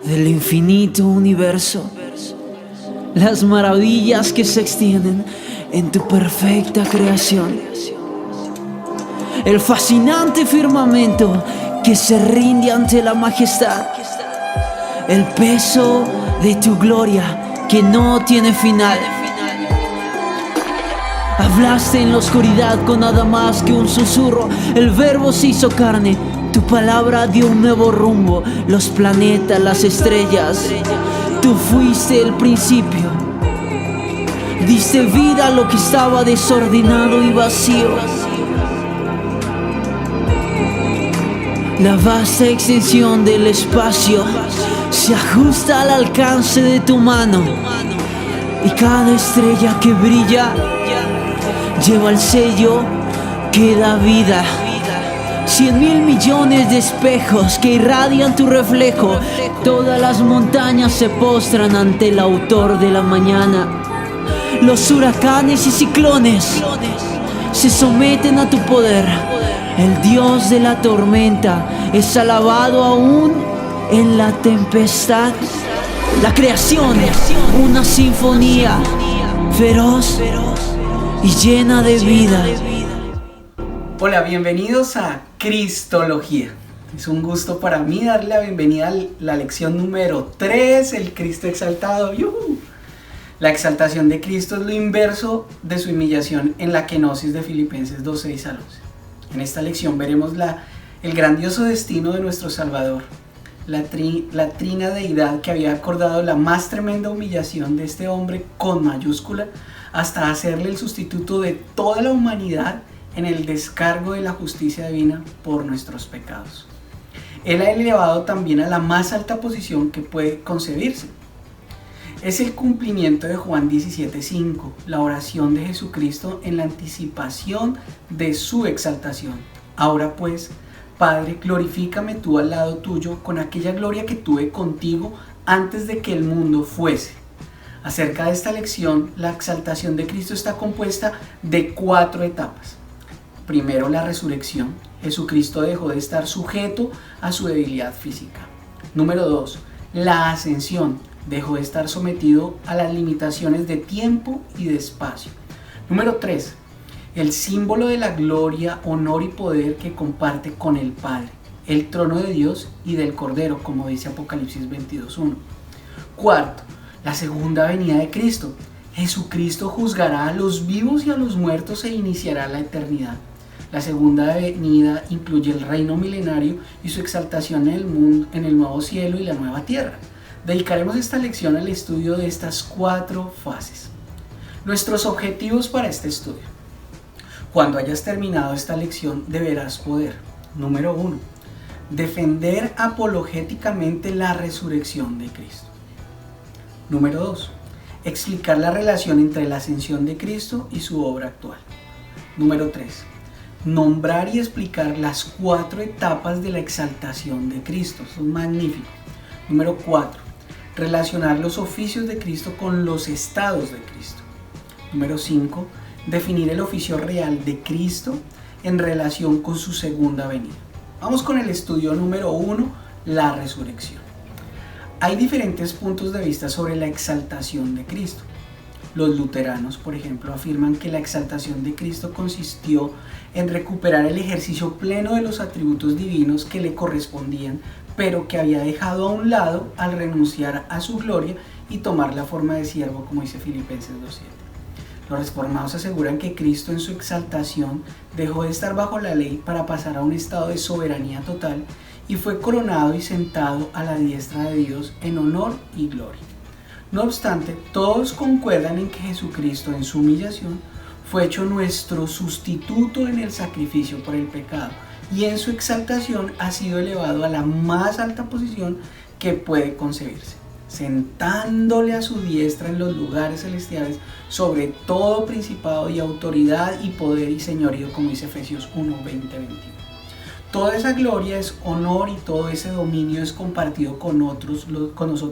del infinito universo, las maravillas que se extienden en tu perfecta creación, el fascinante firmamento que se rinde ante la majestad, el peso de tu gloria que no tiene final. Hablaste en la oscuridad con nada más que un susurro, el verbo se hizo carne, tu palabra dio un nuevo rumbo, los planetas, las estrellas, tú fuiste el principio, diste vida a lo que estaba desordenado y vacío. La vasta extensión del espacio se ajusta al alcance de tu mano, y cada estrella que brilla lleva el sello que da vida. 100.000 millones de espejos que irradian tu reflejo. Todas las montañas se postran ante el autor de la mañana. Los huracanes y ciclones se someten a tu poder. El Dios de la tormenta es alabado aún en la tempestad. La creación, una sinfonía feroz y llena de vida. Hola, bienvenidos a Cristología. Es un gusto para mí darle la bienvenida a la lección número 3, el Cristo exaltado. ¡Yuhu! La exaltación de Cristo es lo inverso de su humillación en la kenosis de Filipenses 2:6 al 11. En esta lección veremos el grandioso destino de nuestro Salvador, la trina deidad que había acordado la más tremenda humillación de este hombre con mayúscula hasta hacerle el sustituto de toda la humanidad en el descargo de la justicia divina por nuestros pecados. Él ha elevado también a la más alta posición que puede concebirse. Es el cumplimiento de Juan 17:5, la oración de Jesucristo en la anticipación de su exaltación. Ahora pues, Padre, glorifícame tú al lado tuyo con aquella gloria que tuve contigo antes de que el mundo fuese. Acerca de esta lección, la exaltación de Cristo está compuesta de 4 etapas. Primero, la resurrección. Jesucristo dejó de estar sujeto a su debilidad física. Número 2, la ascensión. Dejó de estar sometido a las limitaciones de tiempo y de espacio. Número 3, el símbolo de la gloria, honor y poder que comparte con el Padre, el trono de Dios y del Cordero, como dice Apocalipsis 22:1. Cuarto, la segunda venida de Cristo. Jesucristo juzgará a los vivos y a los muertos e iniciará la eternidad. La segunda venida incluye el reino milenario y su exaltación en el nuevo cielo y la nueva tierra. Dedicaremos esta lección al estudio de estas 4 fases. Nuestros objetivos para este estudio. Cuando hayas terminado esta lección deberás poder: número 1, defender apologéticamente la resurrección de Cristo. Número 2, explicar la relación entre la ascensión de Cristo y su obra actual. Número 3, nombrar y explicar las 4 etapas de la exaltación de Cristo. Eso es magnífico. Número 4, relacionar los oficios de Cristo con los estados de Cristo. Número 5, definir el oficio real de Cristo en relación con su segunda venida. Vamos con el estudio número 1, la resurrección. Hay diferentes puntos de vista sobre la exaltación de Cristo. Los luteranos, por ejemplo, afirman que la exaltación de Cristo consistió en recuperar el ejercicio pleno de los atributos divinos que le correspondían, pero que había dejado a un lado al renunciar a su gloria y tomar la forma de siervo, como dice Filipenses 2:7. Los reformados aseguran que Cristo en su exaltación dejó de estar bajo la ley para pasar a un estado de soberanía total y fue coronado y sentado a la diestra de Dios en honor y gloria. No obstante, todos concuerdan en que Jesucristo en su humillación fue hecho nuestro sustituto en el sacrificio por el pecado y en su exaltación ha sido elevado a la más alta posición que puede concebirse, sentándole a su diestra en los lugares celestiales sobre todo principado y autoridad y poder y señorío, como dice Efesios 1:20-21. Toda esa gloria es honor y todo ese dominio es compartido con nosotros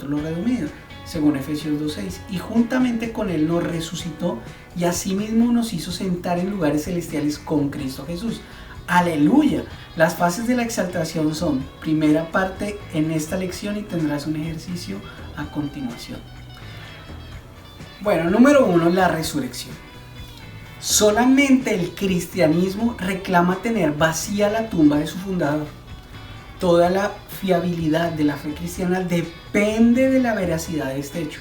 los redimidos, según Efesios 2:6, y juntamente con él nos resucitó y asimismo nos hizo sentar en lugares celestiales con Cristo Jesús, ¡Aleluya! Las fases de la exaltación son primera parte en esta lección y tendrás un ejercicio a continuación. Bueno, número 1, la resurrección. Solamente el cristianismo reclama tener vacía la tumba de su fundador. Toda la fiabilidad de la fe cristiana depende de la veracidad de este hecho.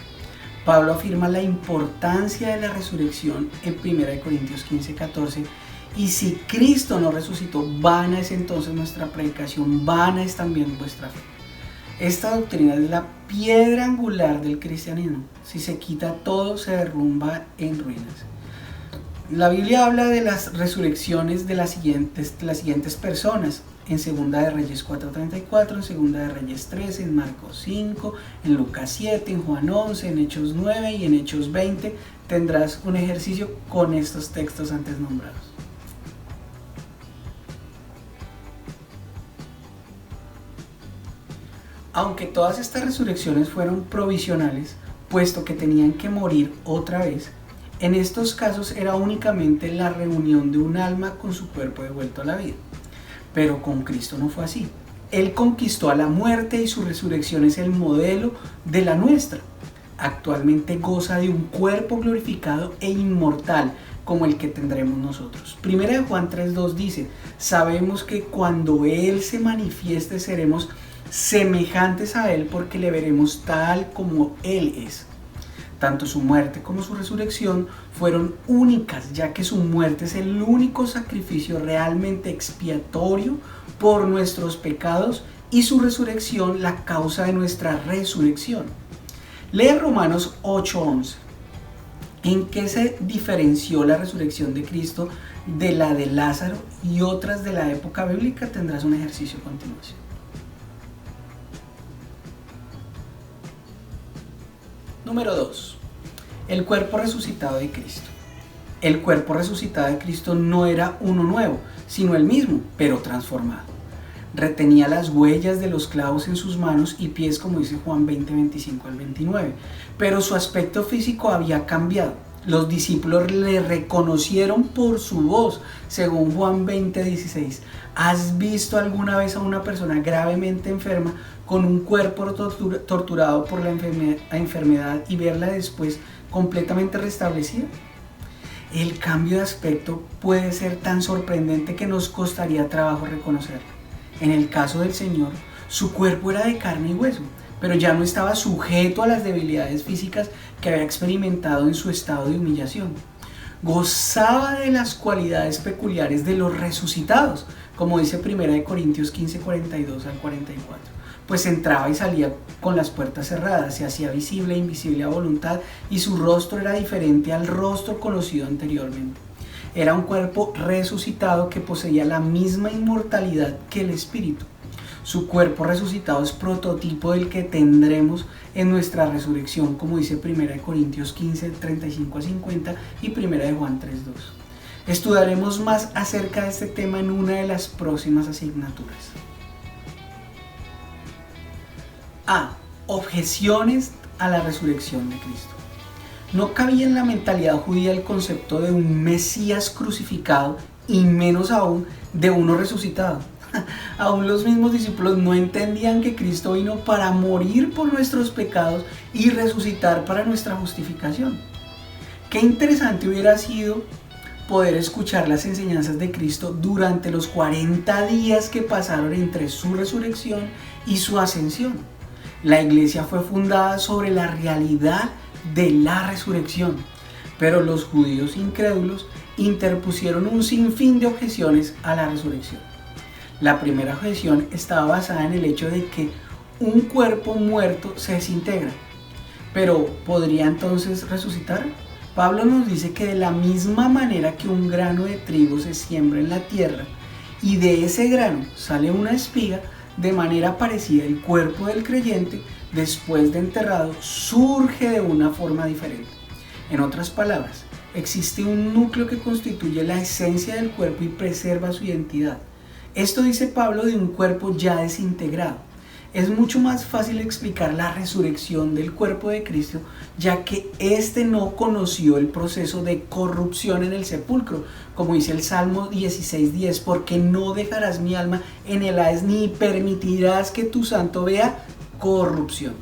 Pablo afirma la importancia de la resurrección en 1 Corintios 15:14. Y si Cristo no resucitó, vana es entonces nuestra predicación, vana es también vuestra fe. Esta doctrina es la piedra angular del cristianismo. Si se quita todo, se derrumba en ruinas. La Biblia habla de las resurrecciones de las siguientes personas. En 2 de Reyes 4:34, en 2 de Reyes 13, en Marcos 5, en Lucas 7, en Juan 11, en Hechos 9 y en Hechos 20 tendrás un ejercicio con estos textos antes nombrados. Aunque todas estas resurrecciones fueron provisionales, puesto que tenían que morir otra vez, en estos casos era únicamente la reunión de un alma con su cuerpo devuelto a la vida. Pero con Cristo no fue así. Él conquistó a la muerte y su resurrección es el modelo de la nuestra. Actualmente goza de un cuerpo glorificado e inmortal como el que tendremos nosotros. Primera de Juan 3:2 dice: sabemos que cuando Él se manifieste seremos semejantes a Él porque le veremos tal como Él es. Tanto su muerte como su resurrección fueron únicas, ya que su muerte es el único sacrificio realmente expiatorio por nuestros pecados y su resurrección la causa de nuestra resurrección. Lee Romanos 8:11. ¿En qué se diferenció la resurrección de Cristo de la de Lázaro y otras de la época bíblica? Tendrás un ejercicio a continuación. Número 2. El cuerpo resucitado de Cristo. El cuerpo resucitado de Cristo no era uno nuevo, sino el mismo, pero transformado. Retenía las huellas de los clavos en sus manos y pies, como dice Juan 20:25 al 29. Pero su aspecto físico había cambiado. Los discípulos le reconocieron por su voz, según Juan 20:16. ¿Has visto alguna vez a una persona gravemente enferma con un cuerpo torturado por la enfermedad y verla después completamente restablecida? El cambio de aspecto puede ser tan sorprendente que nos costaría trabajo reconocerlo. En el caso del Señor, su cuerpo era de carne y hueso, pero ya no estaba sujeto a las debilidades físicas que había experimentado en su estado de humillación. Gozaba de las cualidades peculiares de los resucitados, como dice 1 Corintios 15, 42 al 44. Pues entraba y salía con las puertas cerradas, se hacía visible e invisible a voluntad y su rostro era diferente al rostro conocido anteriormente. Era un cuerpo resucitado que poseía la misma inmortalidad que el espíritu. Su cuerpo resucitado es prototipo del que tendremos en nuestra resurrección, como dice 1 Corintios 15, 35 a 50 y 1 Juan 3:2. Estudiaremos más acerca de este tema en una de las próximas asignaturas. A. Objeciones a la resurrección de Cristo. No cabía en la mentalidad judía el concepto de un Mesías crucificado y menos aún de uno resucitado. Aún los mismos discípulos no entendían que Cristo vino para morir por nuestros pecados y resucitar para nuestra justificación. Qué interesante hubiera sido poder escuchar las enseñanzas de Cristo durante los 40 días que pasaron entre su resurrección y su ascensión. La iglesia fue fundada sobre la realidad de la resurrección, pero los judíos incrédulos interpusieron un sinfín de objeciones a la resurrección. La primera objeción estaba basada en el hecho de que un cuerpo muerto se desintegra, pero ¿podría entonces resucitar? Pablo nos dice que de la misma manera que un grano de trigo se siembra en la tierra y de ese grano sale una espiga, de manera parecida el cuerpo del creyente, después de enterrado, surge de una forma diferente. En otras palabras, existe un núcleo que constituye la esencia del cuerpo y preserva su identidad. Esto dice Pablo de un cuerpo ya desintegrado. Es mucho más fácil explicar la resurrección del cuerpo de Cristo, ya que éste no conoció el proceso de corrupción en el sepulcro, como dice el Salmo 16:10, porque no dejarás mi alma en el Hades, ni permitirás que tu santo vea corrupción.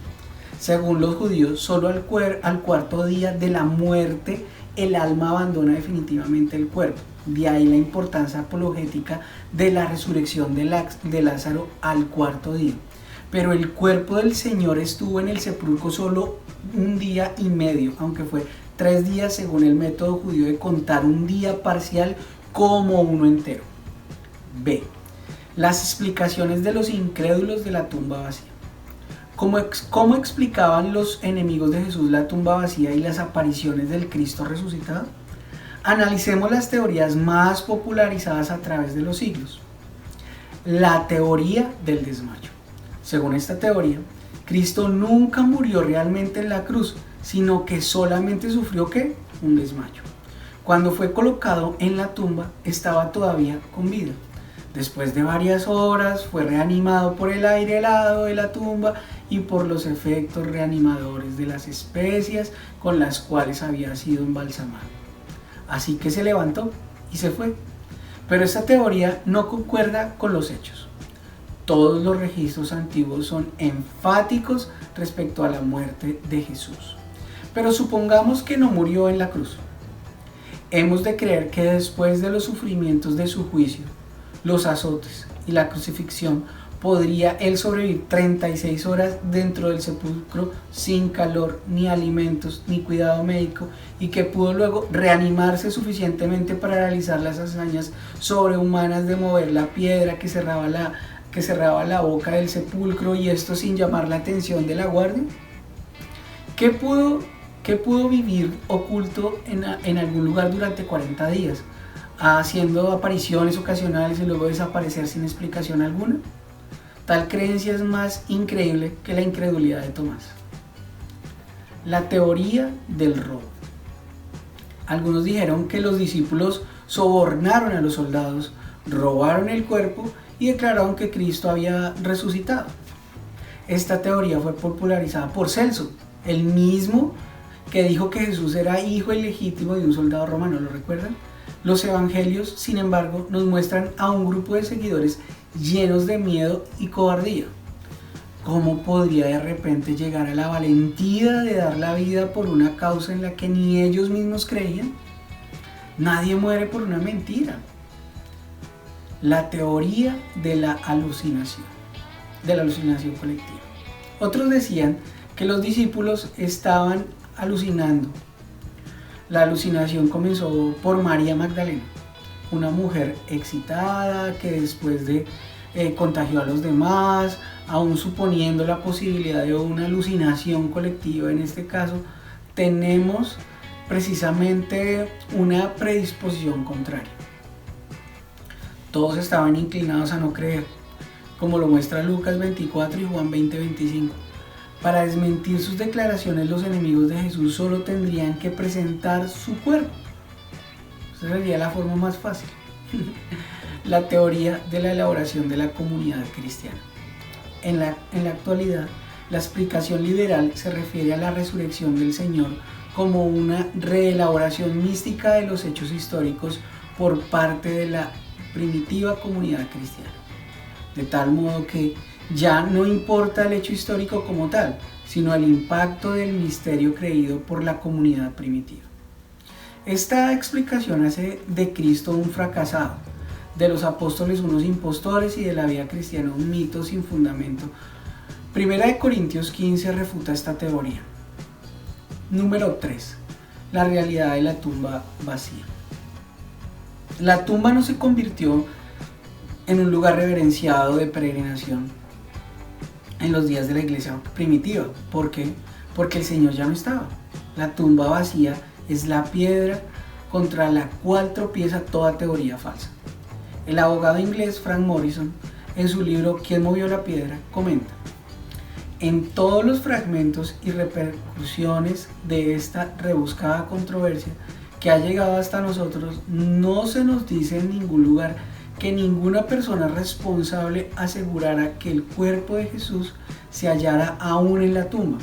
Según los judíos, solo al cuarto día de la muerte, el alma abandona definitivamente el cuerpo. De ahí la importancia apologética de la resurrección de Lázaro al cuarto día. Pero el cuerpo del Señor estuvo en el sepulcro solo un día y medio, aunque fue 3 días según el método judío de contar un día parcial como uno entero. B. Las explicaciones de los incrédulos de la tumba vacía. ¿Cómo explicaban los enemigos de Jesús la tumba vacía y las apariciones del Cristo resucitado? Analicemos las teorías más popularizadas a través de los siglos. La teoría del desmayo. Según esta teoría, Cristo nunca murió realmente en la cruz, sino que solamente sufrió ¿qué? Un desmayo. Cuando fue colocado en la tumba, estaba todavía con vida. Después de varias horas, fue reanimado por el aire helado de la tumba y por los efectos reanimadores de las especias con las cuales había sido embalsamado. Así que se levantó y se fue. Pero esta teoría no concuerda con los hechos. Todos los registros antiguos son enfáticos respecto a la muerte de Jesús. Pero supongamos que no murió en la cruz. Hemos de creer que después de los sufrimientos de su juicio, los azotes y la crucifixión, podría él sobrevivir 36 horas dentro del sepulcro sin calor, ni alimentos, ni cuidado médico, y que pudo luego reanimarse suficientemente para realizar las hazañas sobrehumanas de mover la piedra que cerraba la boca del sepulcro, y esto sin llamar la atención de la guardia. ¿Qué pudo vivir oculto en algún lugar durante 40 días, haciendo apariciones ocasionales y luego desaparecer sin explicación alguna? Tal creencia es más increíble que la incredulidad de Tomás. La teoría del robo. Algunos dijeron que los discípulos sobornaron a los soldados, robaron el cuerpo y declararon que Cristo había resucitado. Esta teoría fue popularizada por Celso, el mismo que dijo que Jesús era hijo ilegítimo de un soldado romano, ¿lo recuerdan? Los evangelios, sin embargo, nos muestran a un grupo de seguidores llenos de miedo y cobardía. ¿Cómo podría de repente llegar a la valentía de dar la vida por una causa en la que ni ellos mismos creían? Nadie muere por una mentira. La teoría de la alucinación colectiva. Otros decían que los discípulos estaban alucinando. La alucinación comenzó por María Magdalena, una mujer excitada que después de contagió a los demás, aún suponiendo la posibilidad de una alucinación colectiva. En este caso tenemos precisamente una predisposición contraria. Todos estaban inclinados a no creer, como lo muestra Lucas 24 y Juan 20:25. Para desmentir sus declaraciones, los enemigos de Jesús solo tendrían que presentar su cuerpo. Esa sería la forma más fácil. La teoría de la elaboración de la comunidad cristiana. En la actualidad, la explicación liberal se refiere a la resurrección del Señor como una reelaboración mística de los hechos históricos por parte de la primitiva comunidad cristiana. De tal modo que ya no importa el hecho histórico como tal, sino el impacto del misterio creído por la comunidad primitiva. Esta explicación hace de Cristo un fracasado, de los apóstoles unos impostores y de la vida cristiana un mito sin fundamento. Primera de Corintios 15 refuta esta teoría. Número 3. La realidad de la tumba vacía. La tumba no se convirtió en un lugar reverenciado de peregrinación en los días de la iglesia primitiva. ¿Por qué? Porque el Señor ya no estaba. La tumba vacía es la piedra contra la cual tropieza toda teoría falsa. El abogado inglés Frank Morison, en su libro ¿Quién movió la piedra?, comenta: en todos los fragmentos y repercusiones de esta rebuscada controversia que ha llegado hasta nosotros, no se nos dice en ningún lugar que ninguna persona responsable asegurara que el cuerpo de Jesús se hallara aún en la tumba.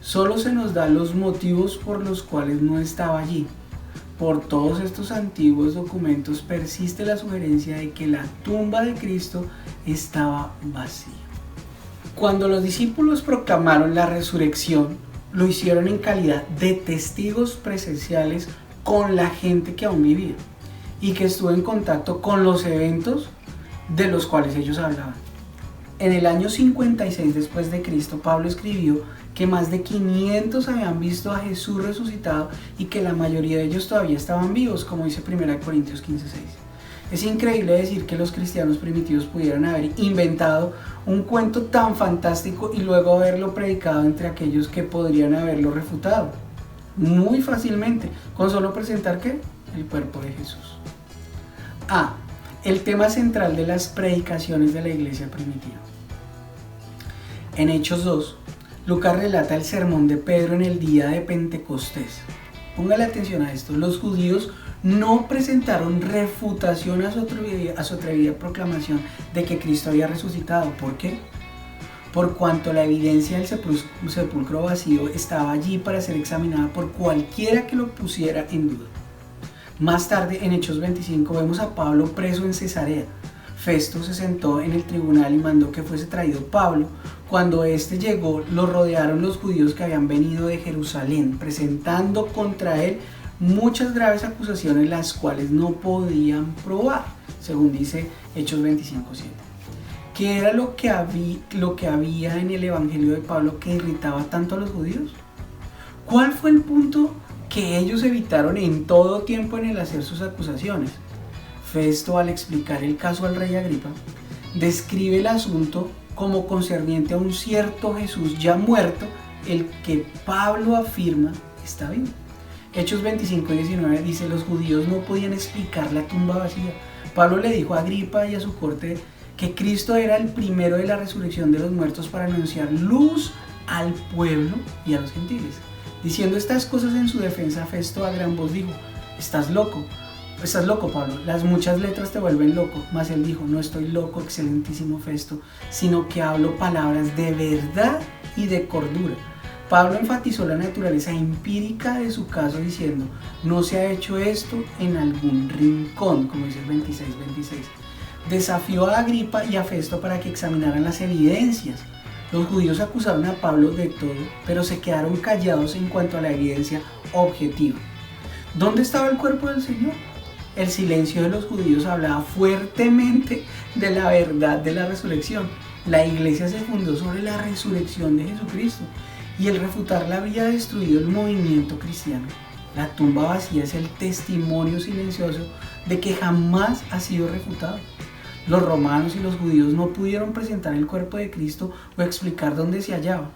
Solo se nos dan los motivos por los cuales no estaba allí. Por todos estos antiguos documentos persiste la sugerencia de que la tumba de Cristo estaba vacía. Cuando los discípulos proclamaron la resurrección, lo hicieron en calidad de testigos presenciales con la gente que aún vivía y que estuvo en contacto con los eventos de los cuales ellos hablaban. En el año 56 después de Cristo, Pablo escribió que más de 500 habían visto a Jesús resucitado y que la mayoría de ellos todavía estaban vivos, como dice 1 Corintios 15:6. Es increíble decir que los cristianos primitivos pudieran haber inventado un cuento tan fantástico y luego haberlo predicado entre aquellos que podrían haberlo refutado muy fácilmente, con solo presentar ¿qué? El cuerpo de Jesús. El tema central de las predicaciones de la iglesia primitiva. En Hechos 2, Lucas relata el sermón de Pedro en el día de Pentecostés. Póngale atención a esto. Los judíos no presentaron refutación a su atrevida proclamación de que Cristo había resucitado. ¿Por qué? Por cuanto la evidencia del sepulcro vacío estaba allí para ser examinada por cualquiera que lo pusiera en duda. Más tarde, en Hechos 25, vemos a Pablo preso en Cesarea. Festo se sentó en el tribunal y mandó que fuese traído Pablo. Cuando éste llegó, lo rodearon los judíos que habían venido de Jerusalén, presentando contra él muchas graves acusaciones, las cuales no podían probar, según dice Hechos 25:7. ¿Qué era lo que había en el evangelio de Pablo que irritaba tanto a los judíos? ¿Cuál fue el punto que ellos evitaron en todo tiempo en el hacer sus acusaciones? Festo, al explicar el caso al rey Agripa, describe el asunto como concerniente a un cierto Jesús ya muerto, el que Pablo afirma está vivo. Hechos 25:19 dice: los judíos no podían explicar la tumba vacía. Pablo le dijo a Agripa y a su corte que Cristo era el primero de la resurrección de los muertos para anunciar luz al pueblo y a los gentiles. Diciendo estas cosas en su defensa, Festo a gran voz dijo: estás loco, Pablo, las muchas letras te vuelven loco. Mas él dijo: no estoy loco, excelentísimo Festo, sino que hablo palabras de verdad y de cordura. Pablo enfatizó la naturaleza empírica de su caso diciendo: no se ha hecho esto en algún rincón, como dice el 26:26. Desafió a Agripa y a Festo para que examinaran las evidencias. Los judíos acusaron a Pablo de todo, pero se quedaron callados en cuanto a la evidencia objetiva. ¿Dónde estaba el cuerpo del Señor? El silencio de los judíos hablaba fuertemente de la verdad de la resurrección. La iglesia se fundó sobre la resurrección de Jesucristo y el refutarla había destruido el movimiento cristiano. La tumba vacía es el testimonio silencioso de que jamás ha sido refutado. Los romanos y los judíos no pudieron presentar el cuerpo de Cristo o explicar dónde se hallaba.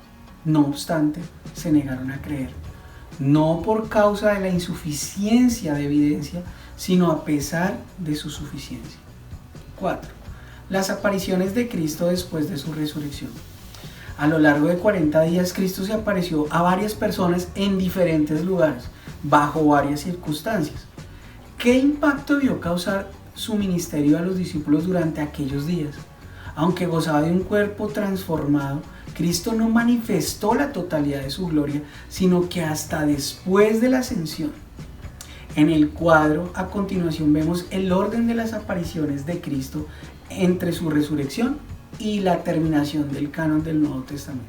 No obstante, se negaron a creer. No por causa de la insuficiencia de evidencia, sino a pesar de su suficiencia. 4. Las apariciones de Cristo después de su resurrección. A lo largo de 40 días, Cristo se apareció a varias personas en diferentes lugares, bajo varias circunstancias. ¿Qué impacto vio causar su ministerio a los discípulos durante aquellos días? Aunque gozaba de un cuerpo transformado, Cristo no manifestó la totalidad de su gloria, sino que hasta después de la ascensión. En el cuadro a continuación vemos el orden de las apariciones de Cristo entre su resurrección y la terminación del canon del Nuevo Testamento.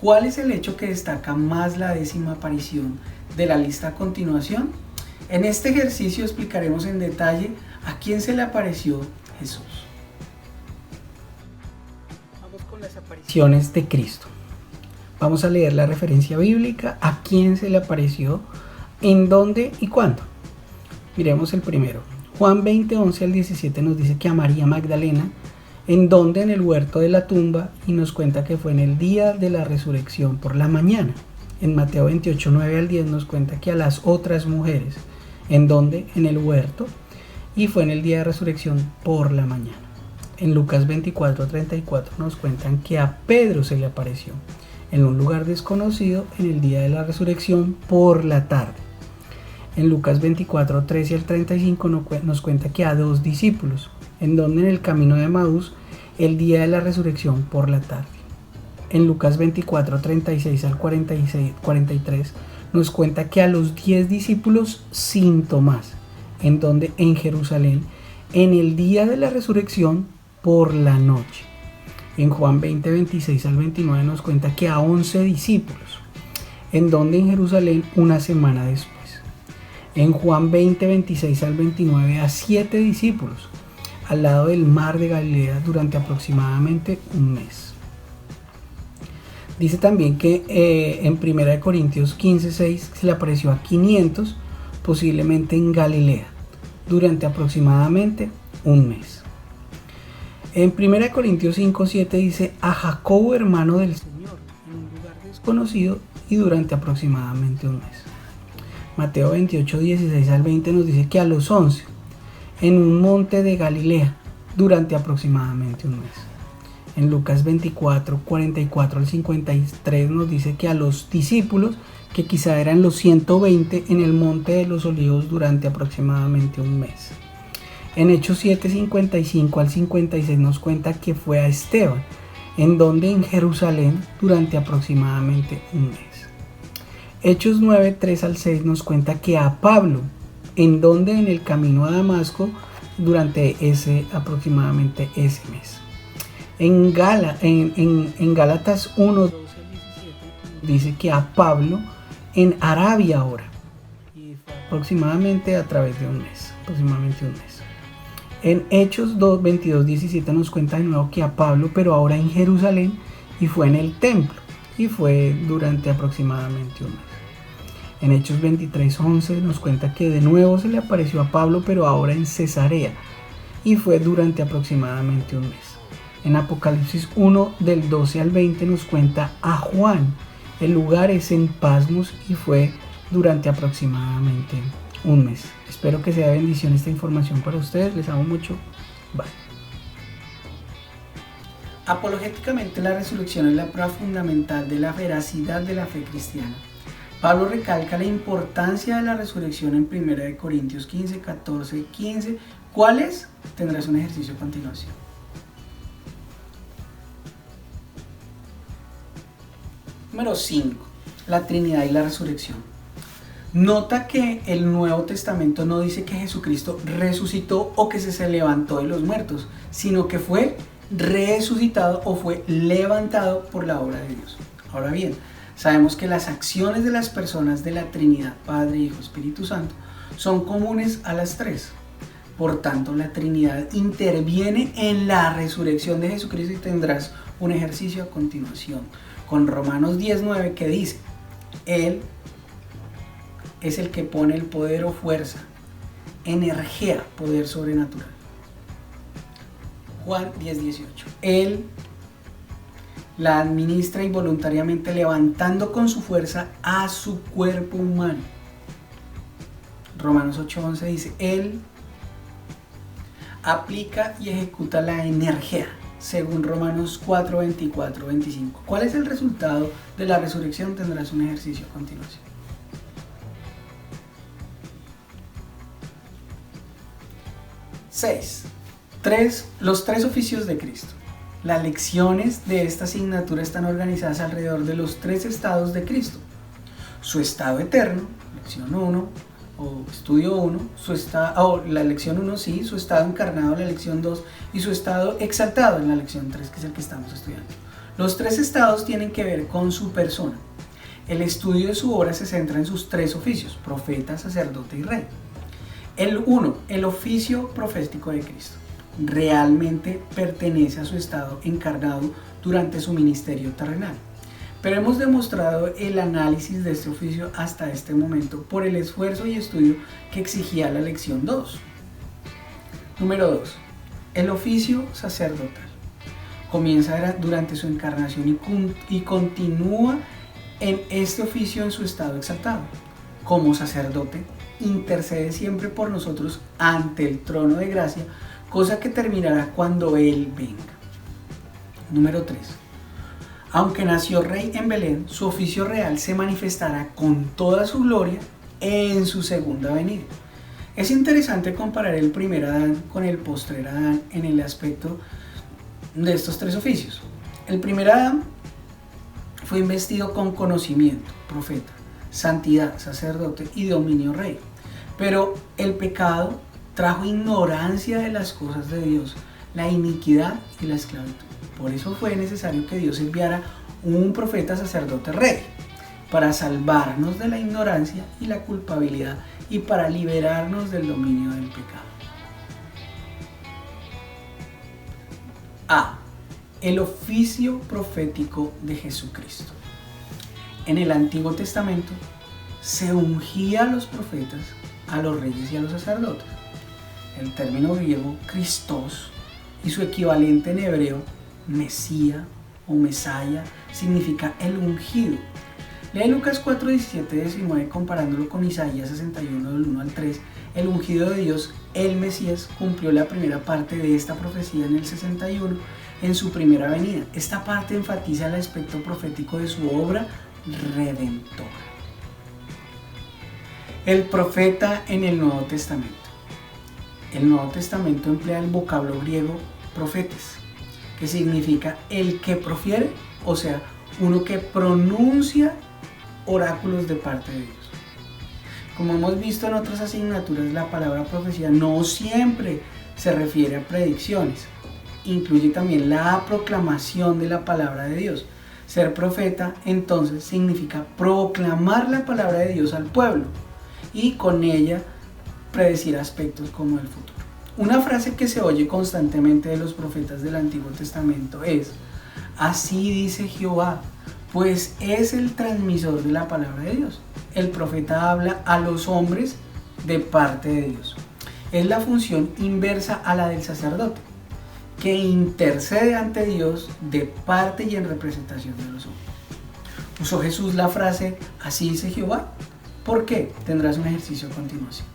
¿Cuál es el hecho que destaca más la 10ª aparición de la lista a continuación? En este ejercicio explicaremos en detalle a quién se le apareció Jesús. Vamos con las apariciones de Cristo. Vamos a leer la referencia bíblica, a quién se le apareció, en dónde y cuándo. Miremos el primero. Juan 20:11 al 17 nos dice que a María Magdalena, en donde en el huerto de la tumba, y nos cuenta que fue en el día de la resurrección por la mañana. En Mateo 28:9 al 10 nos cuenta que a las otras mujeres, en donde en el huerto, y fue en el día de resurrección por la mañana. En Lucas 24:34 nos cuentan que a Pedro se le apareció en un lugar desconocido en el día de la resurrección por la tarde. En Lucas 24, 13 al 35 nos cuenta que a 2 discípulos, en donde en el camino de Emaús, el día de la resurrección por la tarde. En Lucas 24, 36 al 43 nos cuenta que a los 10 discípulos sin Tomás, en donde en Jerusalén, en el día de la resurrección por la noche. En Juan 20, 26 al 29 nos cuenta que a 11 discípulos, en donde en Jerusalén una semana después. En Juan 20, 26 al 29 a 7 discípulos, al lado del mar de Galilea durante aproximadamente un mes. Dice también que en 1 Corintios 15, 6 se le apareció a 500, posiblemente en Galilea, durante aproximadamente un mes. En 1 Corintios 5, 7 dice a Jacobo, hermano del Señor, en un lugar desconocido y durante aproximadamente un mes. Mateo 28, 16 al 20 nos dice que a los 11, en un monte de Galilea, durante aproximadamente un mes. En Lucas 24, 44 al 53 nos dice que a los discípulos, que quizá eran los 120, en el monte de los Olivos durante aproximadamente un mes. En Hechos 7, 55 al 56 nos cuenta que fue a Esteban, en donde en Jerusalén durante aproximadamente un mes. Hechos 9, 3 al 6 nos cuenta que a Pablo, en donde en el camino a Damasco durante aproximadamente ese mes. En Gálatas 1, 12 al 17 dice que a Pablo en Arabia ahora, y fue aproximadamente a través de un mes, En Hechos 2, 22, 17 nos cuenta de nuevo que a Pablo, pero ahora en Jerusalén, y fue en el templo, y fue durante aproximadamente un mes. En Hechos 23, 11 nos cuenta que de nuevo se le apareció a Pablo, pero ahora en Cesarea, y fue durante aproximadamente un mes. En Apocalipsis 1, del 12 al 20 nos cuenta a Juan. El lugar es en Pasmos y fue durante aproximadamente un mes. Espero que sea de bendición esta información para ustedes. Les amo mucho. Bye. Apologéticamente, la resurrección es la prueba fundamental de la veracidad de la fe cristiana. Pablo recalca la importancia de la resurrección en 1 Corintios 15, 14, 15. ¿Cuáles? Tendrás un ejercicio a continuación. Número 5. La Trinidad y la resurrección. Nota que el Nuevo Testamento no dice que Jesucristo resucitó o que se levantó de los muertos, sino que fue resucitado o fue levantado por la obra de Dios. Ahora bien, sabemos que las acciones de las personas de la Trinidad, Padre, Hijo, Espíritu Santo, son comunes a las tres. Por tanto, la Trinidad interviene en la resurrección de Jesucristo y tendrás un ejercicio a continuación con Romanos 10:9 que dice: Él es el que pone el poder o fuerza, energía, poder sobrenatural. Juan 10:18. Él la administra involuntariamente levantando con su fuerza a su cuerpo humano. Romanos 8:11 dice: Él aplica y ejecuta la energía, según Romanos 4, 24, 25. ¿Cuál es el resultado de la resurrección? Tendrás un ejercicio a continuación. Los tres oficios de Cristo. Las lecciones de esta asignatura están organizadas alrededor de los tres estados de Cristo: su estado eterno, lección 1, o estudio 1, la lección 1, sí, su estado encarnado, la lección 2, y su estado exaltado en la lección 3, que es el que estamos estudiando. Los tres estados tienen que ver con su persona. El estudio de su obra se centra en sus tres oficios: profeta, sacerdote y rey. El 1, el oficio profético de Cristo, realmente pertenece a su estado encarnado durante su ministerio terrenal. Pero hemos demostrado el análisis de este oficio hasta este momento por el esfuerzo y estudio que exigía la lección 2. Número 2. El oficio sacerdotal. Comienza durante su encarnación y continúa en este oficio en su estado exaltado. Como sacerdote, intercede siempre por nosotros ante el trono de gracia, cosa que terminará cuando Él venga. Número 3. Aunque nació rey en Belén, su oficio real se manifestará con toda su gloria en su segunda venida. Es interesante comparar el primer Adán con el postrer Adán en el aspecto de estos tres oficios. El primer Adán fue investido con conocimiento, profeta, santidad, sacerdote y dominio rey. Pero el pecado trajo ignorancia de las cosas de Dios, la iniquidad y la esclavitud. Por eso fue necesario que Dios enviara un profeta, sacerdote, rey, para salvarnos de la ignorancia y la culpabilidad y para liberarnos del dominio del pecado. A. El oficio profético de Jesucristo. En el Antiguo Testamento se ungía a los profetas, a los reyes y a los sacerdotes. El término griego Christos y su equivalente en hebreo Mesía o Mesaya significa el ungido. Lee Lucas 4, 17, 19 comparándolo con Isaías 61 del 1 al 3. El ungido de Dios, el Mesías, cumplió la primera parte de esta profecía en el 61 en su primera venida. Esta parte enfatiza el aspecto profético de su obra redentora. El profeta en el Nuevo Testamento. El Nuevo Testamento emplea el vocablo griego profetes, que significa el que profiere, o sea, uno que pronuncia oráculos de parte de Dios. Como hemos visto en otras asignaturas, la palabra profecía no siempre se refiere a predicciones, incluye también la proclamación de la palabra de Dios. Ser profeta entonces significa proclamar la palabra de Dios al pueblo y con ella predecir aspectos como el futuro. Una frase que se oye constantemente de los profetas del Antiguo Testamento es: así dice Jehová, pues es el transmisor de la palabra de Dios. El profeta habla a los hombres de parte de Dios. Es la función inversa a la del sacerdote, que intercede ante Dios de parte y en representación de los hombres. Usó Jesús la frase así dice Jehová. ¿Por qué? Tendrás un ejercicio a continuación.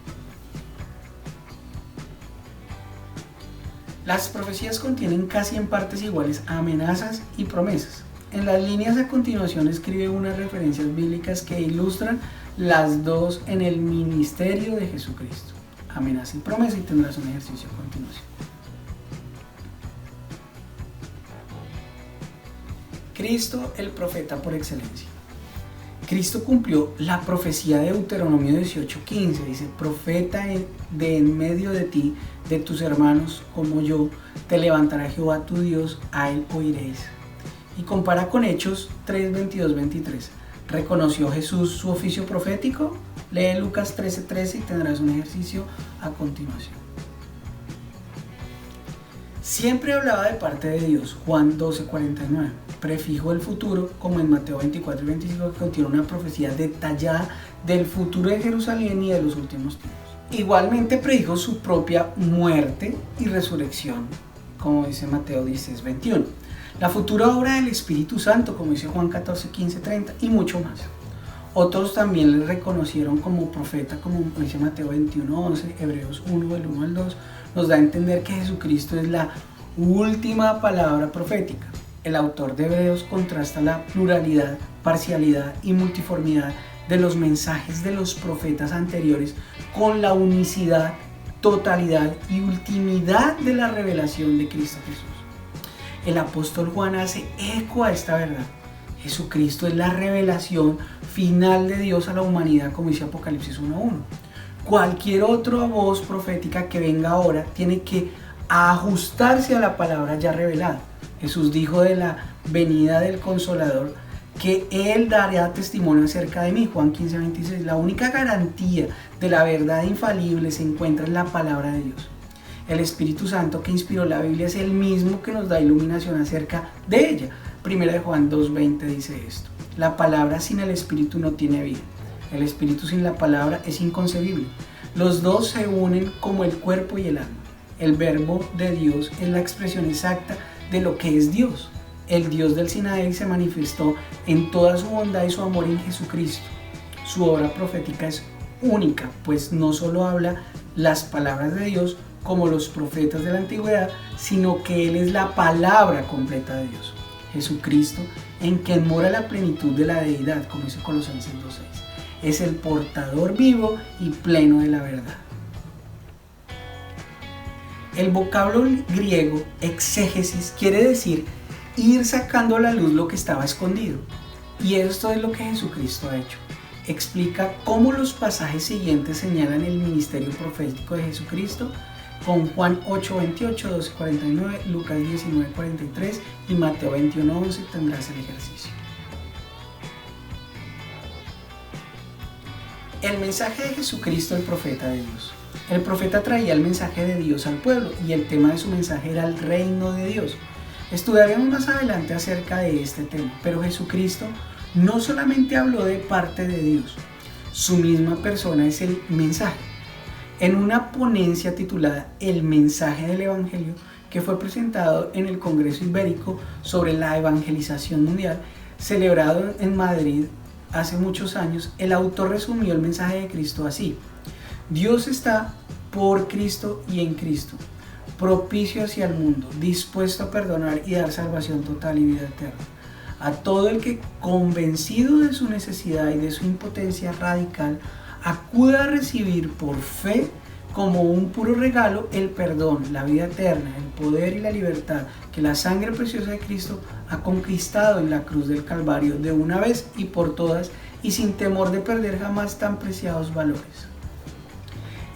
Las profecías contienen casi en partes iguales amenazas y promesas. En las líneas a continuación escribe unas referencias bíblicas que ilustran las dos en el ministerio de Jesucristo. Amenaza y promesa, y tendrás un ejercicio a continuación. Cristo, el profeta por excelencia. Cristo cumplió la profecía de Deuteronomio 18:15, dice: profeta de en medio de ti, de tus hermanos como yo, te levantará Jehová tu Dios, a él oiréis. Y compara con Hechos 3, 22, 23. ¿Reconoció Jesús su oficio profético? Lee Lucas 13, 13 y tendrás un ejercicio a continuación. Siempre hablaba de parte de Dios, Juan 12, 49. Prefijo el futuro, como en Mateo 24 y 25, que contiene una profecía detallada del futuro de Jerusalén y de los últimos tiempos. Igualmente predijo su propia muerte y resurrección, como dice Mateo 16, 21. La futura obra del Espíritu Santo, como dice Juan 14, 15, 30, y mucho más. Otros también le reconocieron como profeta, como dice Mateo 21, 11, Hebreos 1, del 1 al 2, nos da a entender que Jesucristo es la última palabra profética. El autor de Hebreos contrasta la pluralidad, parcialidad y multiformidad de los mensajes de los profetas anteriores con la unicidad, totalidad y ultimidad de la revelación de Cristo Jesús. El apóstol Juan hace eco a esta verdad. Jesucristo es la revelación final de Dios a la humanidad, como dice Apocalipsis 1:1. Cualquier otra voz profética que venga ahora tiene que ajustarse a la palabra ya revelada. Jesús dijo de la venida del Consolador que Él dará testimonio acerca de mí, Juan 15, 26. La única garantía de la verdad infalible se encuentra en la palabra de Dios. El Espíritu Santo que inspiró la Biblia es el mismo que nos da iluminación acerca de ella. Primera de Juan 2:20 dice esto: la palabra sin el Espíritu no tiene vida. El Espíritu sin la palabra es inconcebible. Los dos se unen como el cuerpo y el alma. El verbo de Dios es la expresión exacta de lo que es Dios. El Dios del Sinaí se manifestó en toda su bondad y su amor en Jesucristo. Su obra profética es única, pues no solo habla las palabras de Dios como los profetas de la antigüedad, sino que Él es la palabra completa de Dios. Jesucristo, en quien mora la plenitud de la deidad, como dice Colosenses 2:6. es el portador vivo y pleno de la verdad. El vocablo griego exégesis quiere decir ir sacando a la luz lo que estaba escondido. Y esto es lo que Jesucristo ha hecho. Explica cómo los pasajes siguientes señalan el ministerio profético de Jesucristo con Juan 8:28, 12:49, Lucas 19:43 y Mateo 21:11. Tendrás el ejercicio. El mensaje de Jesucristo, el profeta de Dios. El profeta traía el mensaje de Dios al pueblo y el tema de su mensaje era el reino de Dios. Estudiaremos más adelante acerca de este tema, pero Jesucristo no solamente habló de parte de Dios, su misma persona es el mensaje. En una ponencia titulada El mensaje del Evangelio, que fue presentado en el Congreso Ibérico sobre la Evangelización Mundial, celebrado en Madrid hace muchos años, el autor resumió el mensaje de Cristo así: Dios está por Cristo y en Cristo, propicio hacia el mundo, dispuesto a perdonar y dar salvación total y vida eterna a todo el que, convencido de su necesidad y de su impotencia radical, acuda a recibir por fe como un puro regalo el perdón, la vida eterna, el poder y la libertad que la sangre preciosa de Cristo ha conquistado en la cruz del Calvario de una vez y por todas y sin temor de perder jamás tan preciados valores.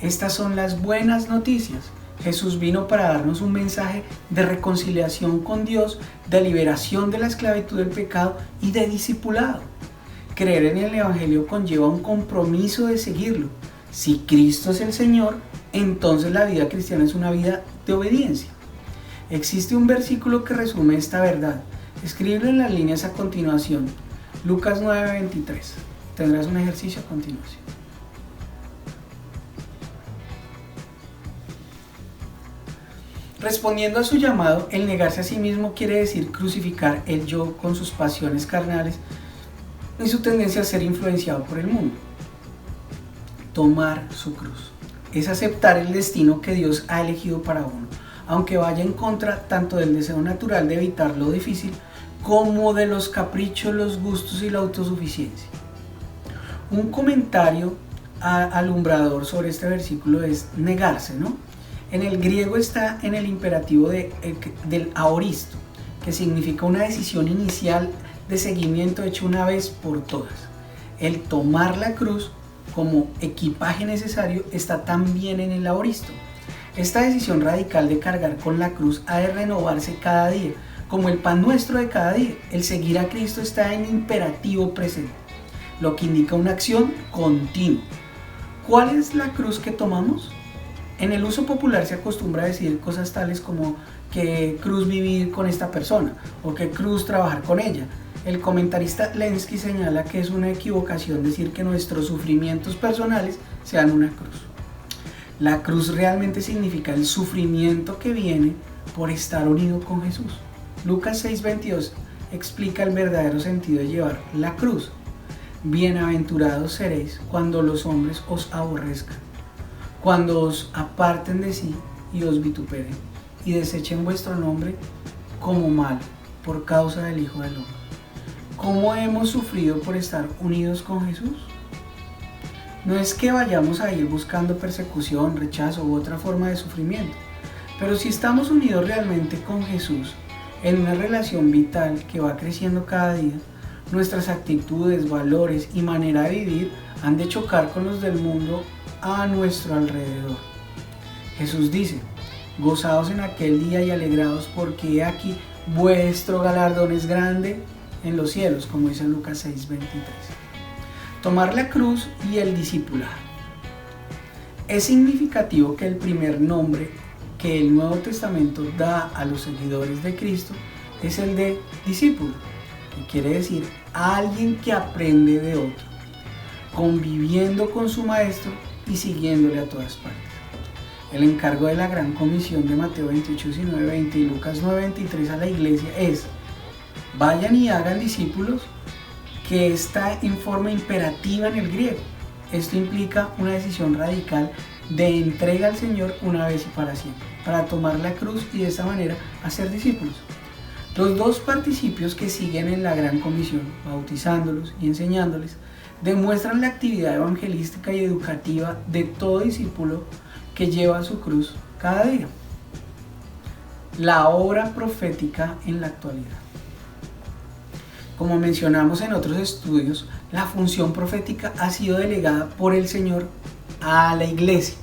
Estas son las buenas noticias. Jesús vino para darnos un mensaje de reconciliación con Dios, de liberación de la esclavitud del pecado y de discipulado. Creer en el Evangelio conlleva un compromiso de seguirlo. Si Cristo es el Señor, entonces la vida cristiana es una vida de obediencia. Existe un versículo que resume esta verdad. Escríbelo en las líneas a continuación. Lucas 9:23. Tendrás un ejercicio a continuación. Respondiendo a su llamado, el negarse a sí mismo quiere decir crucificar el yo con sus pasiones carnales y su tendencia a ser influenciado por el mundo. Tomar su cruz es aceptar el destino que Dios ha elegido para uno, aunque vaya en contra tanto del deseo natural de evitar lo difícil como de los caprichos, los gustos y la autosuficiencia. Un comentario alumbrador sobre este versículo es negarse, ¿no? En el griego está en el imperativo del aoristo, que significa una decisión inicial de seguimiento hecha una vez por todas. El tomar la cruz como equipaje necesario está también en el aoristo. Esta decisión radical de cargar con la cruz ha de renovarse cada día, como el pan nuestro de cada día. El seguir a Cristo está en imperativo presente, lo que indica una acción continua. ¿Cuál es la cruz que tomamos? En el uso popular se acostumbra a decir cosas tales como que cruz vivir con esta persona o que cruz trabajar con ella. El comentarista Lenski señala que es una equivocación decir que nuestros sufrimientos personales sean una cruz. La cruz realmente significa el sufrimiento que viene por estar unido con Jesús. Lucas 6:22 explica el verdadero sentido de llevar la cruz. Bienaventurados seréis cuando los hombres os aborrezcan, cuando os aparten de sí y os vituperen y desechen vuestro nombre como malo por causa del Hijo del Hombre. ¿Cómo hemos sufrido por estar unidos con Jesús? No es que vayamos a ir buscando persecución, rechazo u otra forma de sufrimiento, pero si estamos unidos realmente con Jesús en una relación vital que va creciendo cada día, nuestras actitudes, valores y manera de vivir han de chocar con los del mundo a nuestro alrededor. Jesús dice: gozaos en aquel día y alegraos, porque he aquí vuestro galardón es grande en los cielos, como dice Lucas 6:23. Tomar la cruz y el discipulado. Es significativo que el primer nombre que el Nuevo Testamento da a los seguidores de Cristo es el de discípulo, que quiere decir alguien que aprende de otro, conviviendo con su maestro y siguiéndole a todas partes. El encargo de la gran comisión de Mateo 28, 19, 20 y Lucas 9:23 a la iglesia es: vayan y hagan discípulos, que está en forma imperativa en el griego. Esto implica una decisión radical de entrega al Señor una vez y para siempre, para tomar la cruz y de esta manera hacer discípulos. Los dos participios que siguen en la gran comisión, bautizándolos y enseñándoles, demuestran la actividad evangelística y educativa de todo discípulo que lleva su cruz cada día. La obra profética en la actualidad. Como mencionamos en otros estudios, la función profética ha sido delegada por el Señor a la iglesia.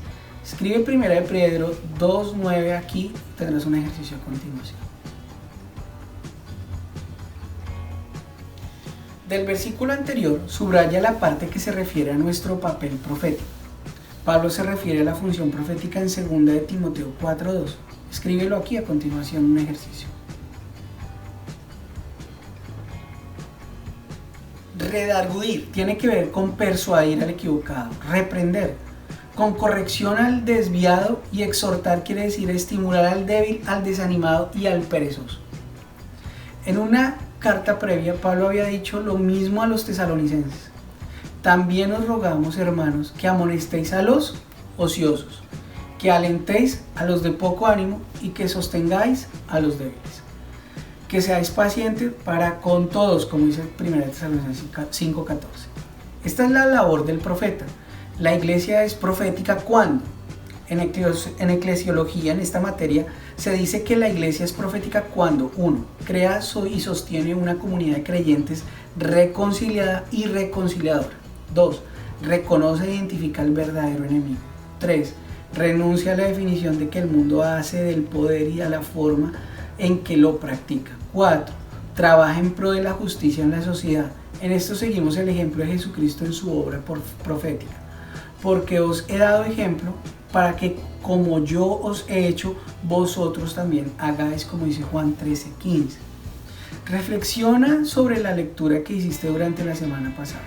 Escribe 1 Pedro 2:9 aquí, tendrás un ejercicio a continuación. Del versículo anterior subraya la parte que se refiere a nuestro papel profético. Pablo se refiere a la función profética en 2 de Timoteo 4:2. Escríbelo aquí a continuación, un ejercicio. Redarguir tiene que ver con persuadir al equivocado, reprender, con corrección al desviado, y exhortar quiere decir estimular al débil, al desanimado y al perezoso. En una carta previa, Pablo había dicho lo mismo a los tesalonicenses. También os rogamos, hermanos, que amonestéis a los ociosos, que alentéis a los de poco ánimo y que sostengáis a los débiles. Que seáis pacientes para con todos, como dice 1 Tesalonicenses 5:14. Esta es la labor del profeta. La iglesia es profética cuando, en eclesiología, en esta materia, se dice que la iglesia es profética cuando 1. Crea y sostiene una comunidad de creyentes reconciliada y reconciliadora. 2. Reconoce e identifica al verdadero enemigo. 3. Renuncia a la definición de que el mundo hace del poder y a la forma en que lo practica. 4. Trabaja en pro de la justicia en la sociedad. En esto seguimos el ejemplo de Jesucristo en su obra profética. Porque os he dado ejemplo para que, como yo os he hecho, vosotros también hagáis, como dice Juan 13:15. Reflexiona sobre la lectura que hiciste durante la semana pasada.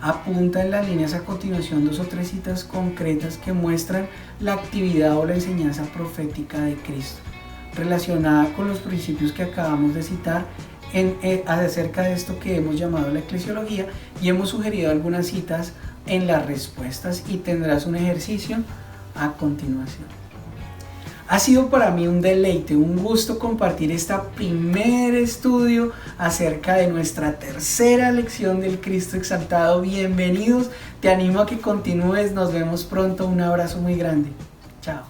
Apunta en las líneas a continuación 2 o 3 citas concretas que muestran la actividad o la enseñanza profética de Cristo, relacionada con los principios que acabamos de citar acerca de esto que hemos llamado la eclesiología, y hemos sugerido algunas citas en las respuestas, y tendrás un ejercicio a continuación. Ha sido para mí un deleite, un gusto compartir este primer estudio acerca de nuestra tercera lección del Cristo exaltado. Bienvenidos, te animo a que continúes, nos vemos pronto, un abrazo muy grande, chao.